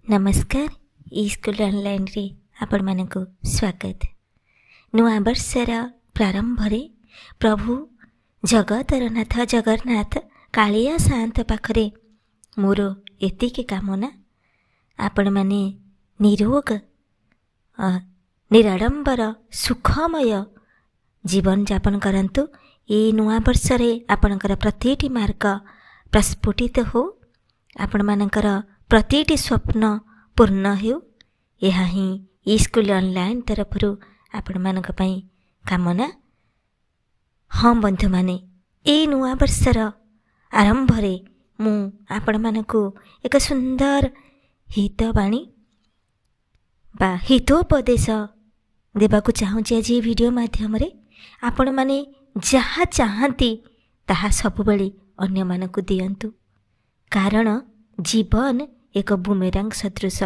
नमस्कार school online रे आपण मानक स्वागत। नुआ वर्षर प्रारंभ रे प्रभु जगतर नाथ जगन्नाथ कालिया शांत पाखरे मोर एतिके कामना आपण माने निरोग निराडंबर सुखमय जीवन यापन करंतु। ये नुआ वर्ष रे आपणकर प्रतिटी मार्ग प्रस्फुटित हो, आपण मानकर प्रतिटी स्वप्न पूर्ण हो। यह ही स्कूल ऑनलाइन तरफ आपण मानक पई कामना। हाँ बंधु माने ए नुआ वर्षर आरंभ रे मु आपण मानकु एक सुंदर हितवाणी बा हितोपदेश देबाकु चाहूँगी। आज वीडियो माध्यम रे आपण माने जहाँ चाहती ताहा सब बेले अन्य मानकु दियंतु, कारण जीवन एक बुमेरांग सदृश।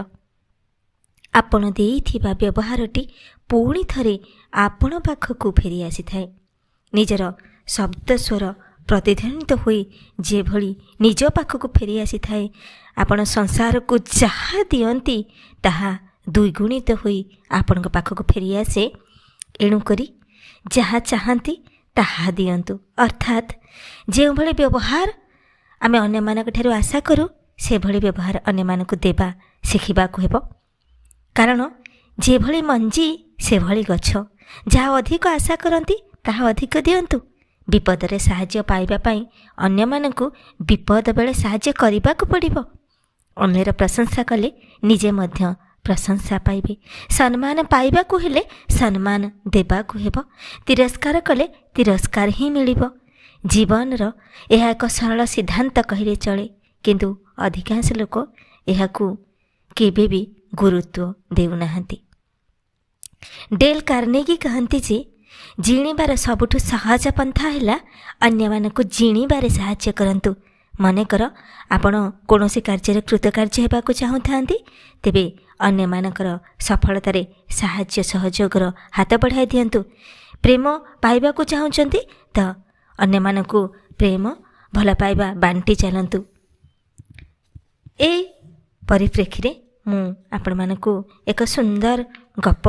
आपण देइथिबा व्यवहारटी पुणी थरे आपण पाखकु फेरी आसी थाए। निजर शब्द स्वर प्रतिध्वनित होई जे भली निज पाखकु फेरी आसी थाए। आपण संसार को जहाँ दियंती ताहा द्विगुणित होई आपण पाखकु फेरी आसे। एणु करी जहाँ चाहती ताहा दियंतु, अर्थात जे भली व्यवहार आमे अन्य मानक ठारू आशा करू से भली व्यवहार अन्य मानक देबा शिखिबाकु हेबो। कारण जे भली मंजी से भली गछ, जहाँ अधिक आशा करती ताहा अधिक दियंतु। विपद रे साहाय्य पाइबा पई अन्य मानकु विपद बेले साहाय्य करिबाकु पड़िबो। अन्यर प्रशंसा कले निजे मध्य प्रशंसा पाइबे। सम्मान पाइबाकु हेले सम्मान देबाकु हेबो। तिरस्कार कले तिरस्कार ही मिलिबो। जीवन रो यह एक सरल सिद्धांत कहिले चले, किंतु अधिकांश लोक एहाकु केबे भी गुरुत्व देउनाहांती। डेल कार्नेगी कहती जे जीणीबार सबुठु सहज पंथा हैला अन्य मानकु जीणीबारे साहाय्य करंतु। मनेकर आपण कोनोसी कार्य कृतकार्य हेबाकु चाहुथांती, तेबे अन्य मानकर सफलतारे साहाय्य सहयोगर हाथ बढ़ाई दियंतु। प्रेम पाइबाकु चाहुचंती त अन्य मानकु प्रेम भल पाइबा बांटी चलंतु। ए परिप्रेक्षी रे मु आपण मानकु एक सुंदर गप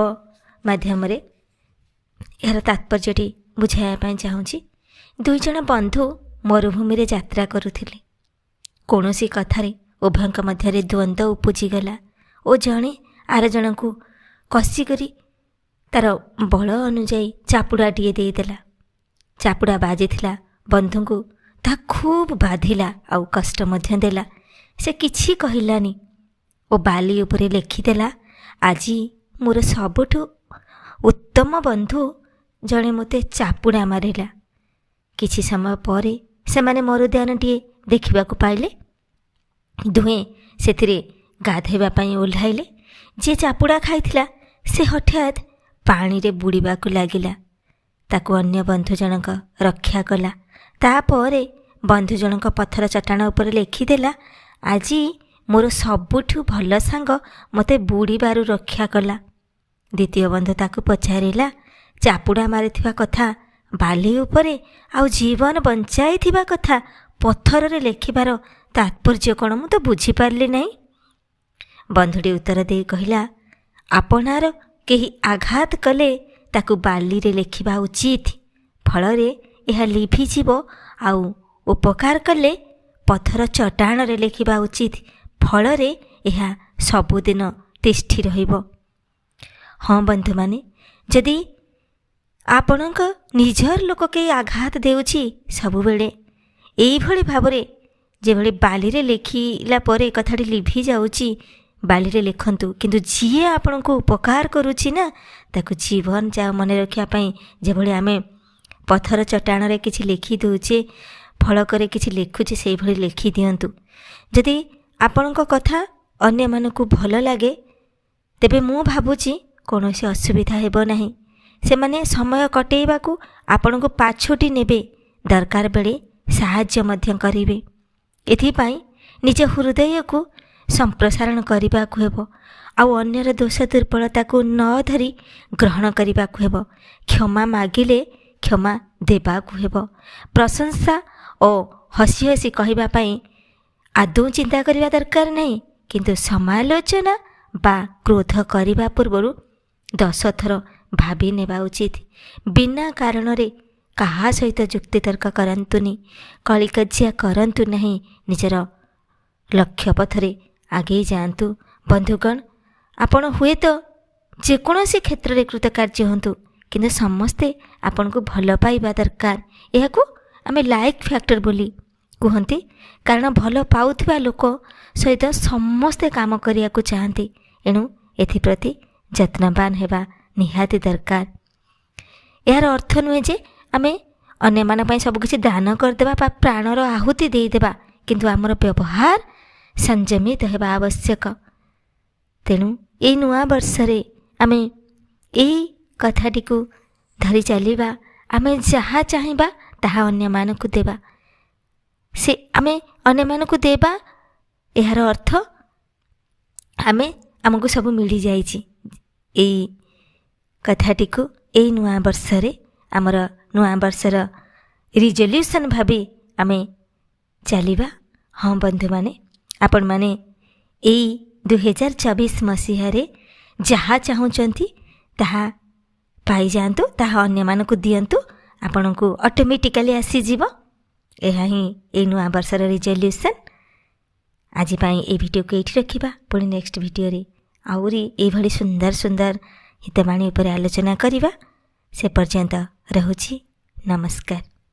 माध्यम रे यार तात्पर्यटी बुझाइया पाई चाहूँगी। दुई जण बंधु मरुभूमि रे यात्रा करुथिले। कोनोसी कथारे उभयंक मध्यरे द्वंद्व उपजिगला ओ जणे आर जनकु कसी करी तार बल अनुजाई चापुड़ाटिए देदेला। चापुड़ा बाजिथिला बंधुଙ୍କୁ ता खूब बाधिला आउ कष्ट मध्य देला। से किछि कहिलानी ओ बाली उपरे लेखिदेला, आजी मोर सबुठु उत्तम बंधु जणे मते चापुड़ा मारिला। किछि समय परे सेमाने मरुद्यानटिए देखिबाकु पाइले। दुहें सेथिरे गाधेबा पई ओल्हाइले। जे चापुड़ा खाइथिला से हठात पानी रे बुड़ीबाकु लागिला। ताकु अन्य बंधु जनक रक्षा कला। तापरे बंधु जनक पत्थर चट्टाण उपरे लेखिदेला, आजी मोर सबुठु भल सांग मते बुड़ीबारु रक्षा कला। द्वितीय बंधु ताकु पचारिला, चापुड़ा मारिथिबा कथा बाली उपरे आउ जीवन बंचाइथिबा कथा पत्थर रे लेखिबार तात्पर्य कोन मु तो बुझी पारली नहीं। बंधुटी उत्तर दे कहिला, आपनार केही आघात कले ताकु बाली रे लेखिबा उचित। फल रे यह लिभि जीवो आउ उपकार कले पत्थर चट्टाण रे लेखिबा उचित। फल रे यह सबुदिन तिष्ठि रहिबो। हाँ बंधु माने जदि आपणक निजर लोक के आघात देउछि सबु बेले एई भली भाबरे जे भली बाली रे लेखिला परे कथाटी लिभि जाउछि बाली रे लेखंतु। किंतु जिए आपण को उपकार करुछि ना ताकु जीवन जा मन रखिया पई जे भली आमे पत्थर चट्टाण रे किछि लिखि दउछे, फलक रे किछि लिखुछे, सेई भली लिखि दियंतु। जदि आपणक कथा अन्य मानकु भल लागे तेबे मु भाबुछि कोनोसी असुविधा हेबो नाही। सेमाने समय कटेइबाकु आपणको पाछोटी नेबे, दरकार बेले साहाय्य मध्य करिवे। एथिपाई निज हृदय को संप्रसारण करबाकु हेबो आउ अन्यर दोष दुर्बलता को न धरी ग्रहण करबाकु हेबो। क्षमा मागिले क्षमा देबाकु हेबो। प्रशंसा और हसी हसी कहबा पई आदौ चिंता करबा दरकार नहीं, କିନ୍ତୁ ସମାଲୋଚନା ବା କ୍ରୋଧ କରିବା ପୂର୍ବରୁ 10 ଥର ଭାବି ନେବା ଉଚିତ। ବିନା କାରଣରେ କାହା ସହିତ ଯୁକ୍ତିତର୍କ କରନ୍ତୁନି, କଳିକଜିଆ କରନ୍ତୁ ନାହିଁ। ନିଜର ଲକ୍ଷ୍ୟ ପଥରେ ଆଗେଇ ଯାଆନ୍ତୁ। ବନ୍ଧୁଗଣ, ଆପଣ ହୁଏତ ଯେକୌଣସି କ୍ଷେତ୍ରରେ କୃତକାର୍ଯ୍ୟ ହୁଅନ୍ତୁ, କିନ୍ତୁ ସମସ୍ତେ ଆପଣଙ୍କୁ ଭଲ ପାଇବା ଦରକାର। ଏହାକୁ ଆମେ ଲାଇକ୍ ଫ୍ୟାକ୍ଟର ବୋଲି କୁହନ୍ତି, କାରଣ ଭଲ ପାଉଥିବା ଲୋକ ସହିତ ସମସ୍ତେ କାମ କରିବାକୁ ଚାହାନ୍ତି। ଏଣୁ ଏଥିପ୍ରତି ଯତ୍ନବାନ ହେବା ନିହାତି ଦରକାର। ଏହାର ଅର୍ଥ ନୁହେଁ ଯେ ଆମେ ଅନ୍ୟମାନଙ୍କ ପାଇଁ ସବୁକିଛି ଦାନ କରିଦେବା ବା ପ୍ରାଣର ଆହୁତି ଦେଇଦେବା, କିନ୍ତୁ ଆମର ବ୍ୟବହାର ସଂଯମିତ ହେବା ଆବଶ୍ୟକ। ତେଣୁ ଏଇ ନୂଆ ବର୍ଷରେ ଆମେ ଏଇ କଥାଟିକୁ ଧରି ଚାଲିବା। ଆମେ ଯାହା ଚାହିଁବା ତାହା ଅନ୍ୟମାନଙ୍କୁ ଦେବା। ଆମେ ଅନ୍ୟମାନଙ୍କୁ ଦେବା, ଏହାର ଅର୍ଥ ଆମକୁ ସବୁ ମିଳିଯାଇଛି। ଏଇ କଥାଟିକୁ ଏଇ ନୂଆ ବର୍ଷରେ ଆମର ନୂଆ ବର୍ଷର ରିଜଲ୍ୟୁସନ୍ ଭାବି ଆମେ ଚାଲିବା। ହଁ ବନ୍ଧୁମାନେ, ଆପଣମାନେ ଏଇ 2024 ମସିହାରେ ଯାହା ଚାହୁଁଛନ୍ତି ତାହା ପାଇଯାଆନ୍ତୁ, ତାହା ଅନ୍ୟମାନଙ୍କୁ ଦିଅନ୍ତୁ, ଆପଣଙ୍କୁ ଅଟୋମେଟିକାଲି ଆସିଯିବ। ଏହା ହିଁ ଏଇ ନୂଆ ବର୍ଷର ରିଜଲ୍ୟୁସନ୍। ଆଜି ପାଇଁ এই ଭିଡ଼ିଓକୁ ଏଇଠି ରଖିବା। ପୁଣି ନେକ୍ସଟ ଭିଡ଼ିଓରେ ଆହୁରି ଏଇଭଳି ସୁନ୍ଦର ସୁନ୍ଦର ହିତବାଣୀ ଉପରେ ଆଲୋଚନା କରିବା। ସେ ପର୍ଯ୍ୟନ୍ତ ରହୁଛି। ନମସ୍କାର।